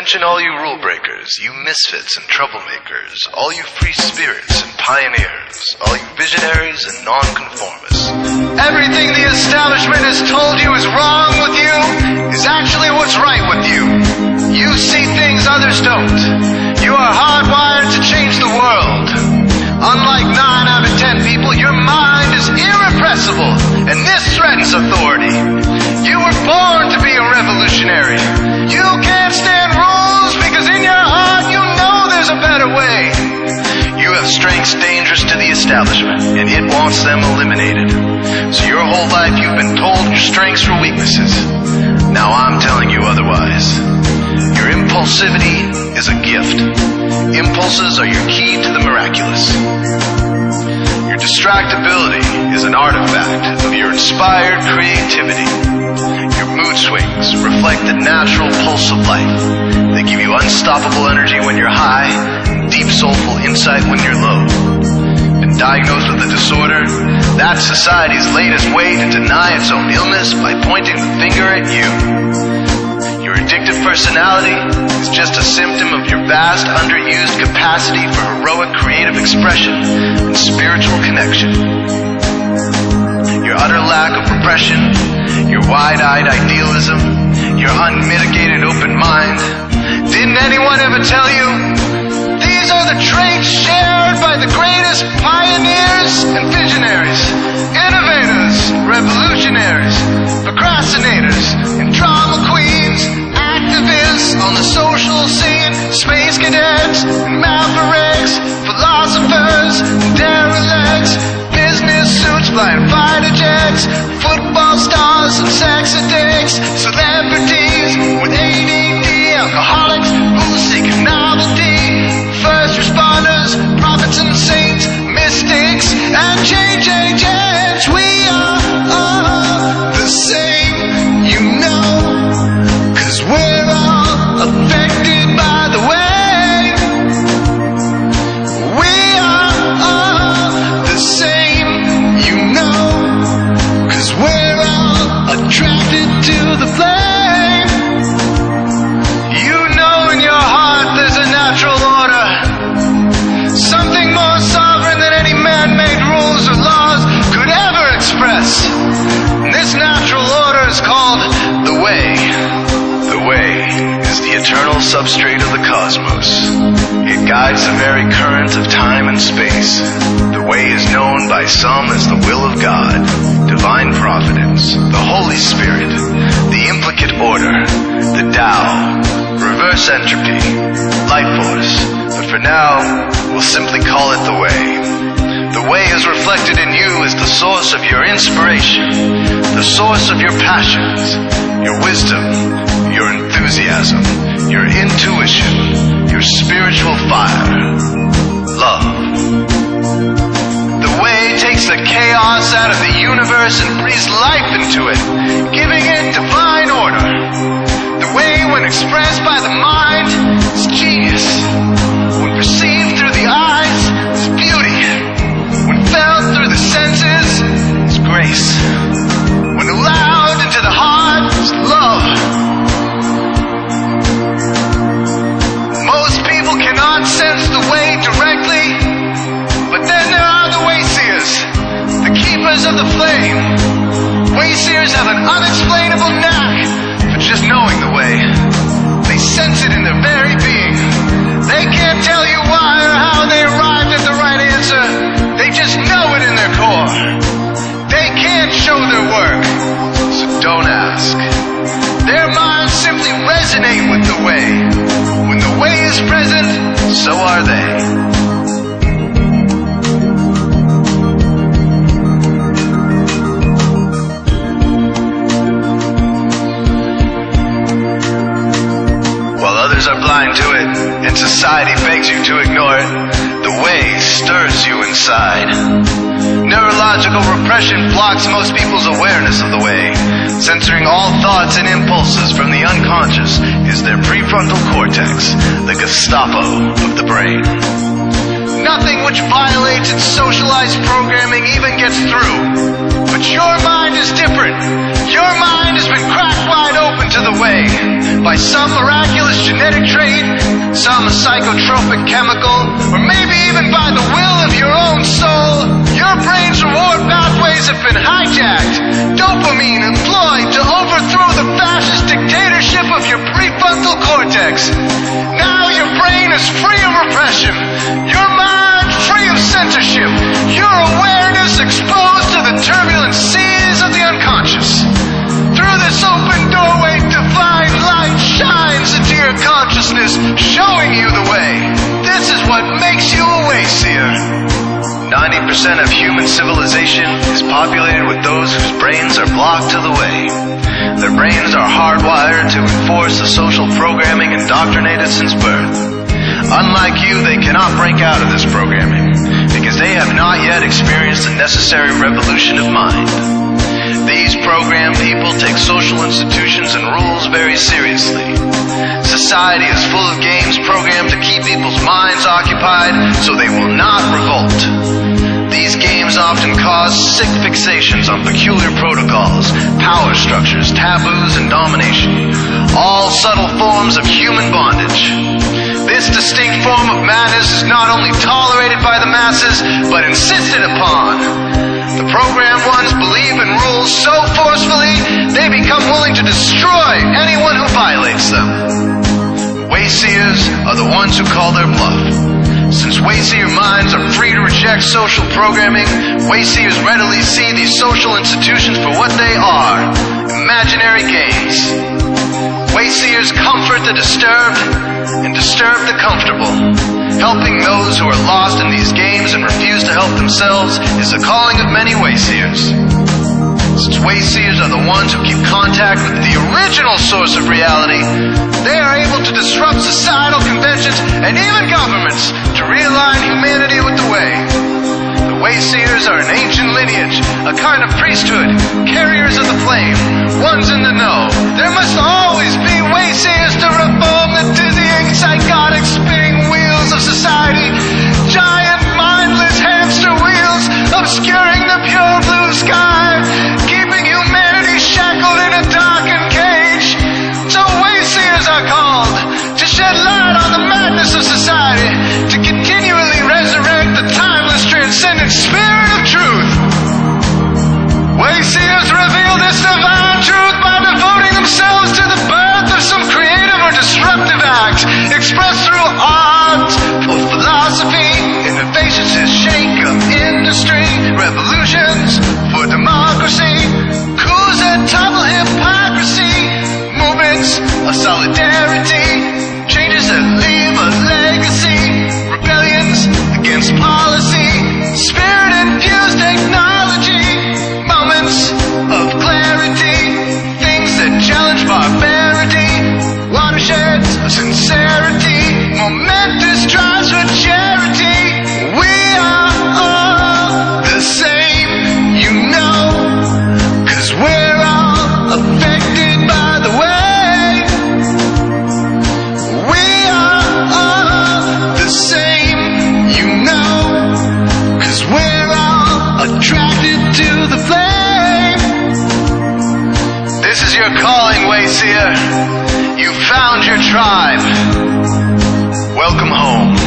Attention all you rule breakers, you misfits and troublemakers, all you free spirits and pioneers, all you visionaries and nonconformists. Everything the establishment has told you is wrong with you is actually what's right with you. You see things others don't. You are hardwired to change the world. Unlike 9 out of 10 people, your mind is irrepressible, and this threatens authority. You were born to be a revolutionary. You can't stand rules because in your heart you know there's a better way. You have strengths dangerous to the establishment, and it wants them eliminated. So your whole life you've been told your strengths were weaknesses. Now I'm telling you otherwise. Your impulsivity is a gift. Impulses are your key to the miraculous. Your distractibility is an artifact of your inspired creativity. Your mood swings reflect the natural pulse of life. They give you unstoppable energy when you're high, and deep soulful insight when you're low. Been diagnosed with a disorder? That's society's latest way to deny its own illness by pointing the finger at you. Your addictive personality is just a symptom of your vast, underused capacity for heroic creative expression and spiritual connection. Your utter lack of repression, your wide-eyed idealism, your unmitigated open mind. Didn't anyone ever tell you? These are the traits shared by the greatest pioneers and visionaries, innovators, revolutionaries, procrastinators, and drama queens, activists on the social scene, space cadets, and mavericks, philosophers, and derelicts, business suits, flying fighter jets, football stars and sex addicts, celebrities with ADD, alcoholics who seek novelty, first responders, prophets and saints, mystics, and change agents. We are all the same, you know, 'cause we're all affected by the way. We are all the same, you know, 'cause we're all attracted to the flame. You know in your heart there's a natural order, something more sovereign than any man-made rules or laws could ever express. And this natural order is called the Way. The Way is the eternal substrate of the cosmos. It guides the very current of time and space. The Way is known by some as the will of God, divine providence, the Holy Spirit, the implicate order, the Tao, reverse entropy, light force. But for now, we'll simply call it the Way. The Way is reflected in you as the source of your inspiration, the source of your passions, your wisdom, your enthusiasm, your intuition, your spiritual fire, love. The Way takes the chaos out of the universe and breathes life into it, giving it divine order. The Way, when expressed by the mind, is genius. When perceived through the eyes, is beauty. When felt through the senses, is grace. When allowed into the heart, is love. Most people cannot sense the Way directly, but then there are the Wayseers, the keepers of the flame. Wayseers have an unexplainable knack for just knowing the Way. They sense it in their very being. They can't tell you why or how they arrived at the right answer. They just know it in their core. They can't show their work, so don't ask. Their minds simply resonate with the Way. When the Way is present, so are they. Are blind to it, and society begs you to ignore it. The Way stirs you inside. Neurological repression blocks most people's awareness of the Way. Censoring all thoughts and impulses from the unconscious is their prefrontal cortex, the Gestapo of the brain. Nothing which violates its socialized programming even gets through. But your mind is different. Your mind has been cracked wide open to the Way by some miraculous genetic trait, some psychotropic chemical, or maybe even by the will of your own soul, your brain's reward pathways have been hijacked. Dopamine employed to overthrow the fascist dictatorship of your prefrontal cortex. Now your brain is free of repression, your mind free of censorship, your awareness exposed to the turbulent seas of the unconscious. Through this open doorway, divine light shines into your consciousness, showing you the way. This is what makes you a Wayseer. 90% of human civilization is populated with those whose brains are blocked to the way. Their brains are hardwired to enforce the social programming indoctrinated since birth. Unlike you, they cannot break out of this programming because they have not yet experienced the necessary revolution of mind. These programmed people take social institutions and rules very seriously. Society is full of games programmed to keep people's minds occupied so they will not revolt. These games often cause sick fixations on peculiar protocols, power structures, taboos, and domination, all subtle forms of human bondage. This distinct form of madness is not only tolerated by the masses, but insisted upon. The programmed ones believe in rules so forcefully, they become willing to destroy anyone who violates them. Wayseers are the ones who call their bluff. Since Wayseer minds are free to reject social programming, Wayseers readily see these social institutions for what they are, imaginary games. Wayseers comfort the disturbed and disturb the comfortable. Helping those who are lost in these games and refuse to help themselves is the calling of many Wayseers. Since Wayseers are the ones who keep contact with the original source of reality, they are able to disrupt societal conventions and even governments to realign humanity with the way. The Wayseers are an ancient lineage, a kind of priesthood, carriers of the flame, ones in the know. There must always be Wayseers to reform the dizzying, psychotic, spinning wheels of society, giant, mindless hamster wheels obscuring the pure blue sky, keeping humanity shackled in a darkened cage. So Wayseers are called to shed light on the madness of society, to continually resurrect the timeless, transcendent spirit of truth. Wayseers reveal this divine truth by devoting themselves to the birth of some creative or disruptive act, expressed through art or philosophy, innovations to shake up industry, revolutions for democracy, coups that topple hypocrisy, movements of solidarity, changes that leave a legacy, rebellions against policy, spirit-infused technology, moments of clarity, things that challenge barbarity, watersheds of sincerity, momentous drives for charity. We are all the same, you know, 'cause we're all affected by the way. We are all the same, you know, 'cause we're all attracted to the flame. This is your calling, Wayseer. You found your tribe. Welcome home.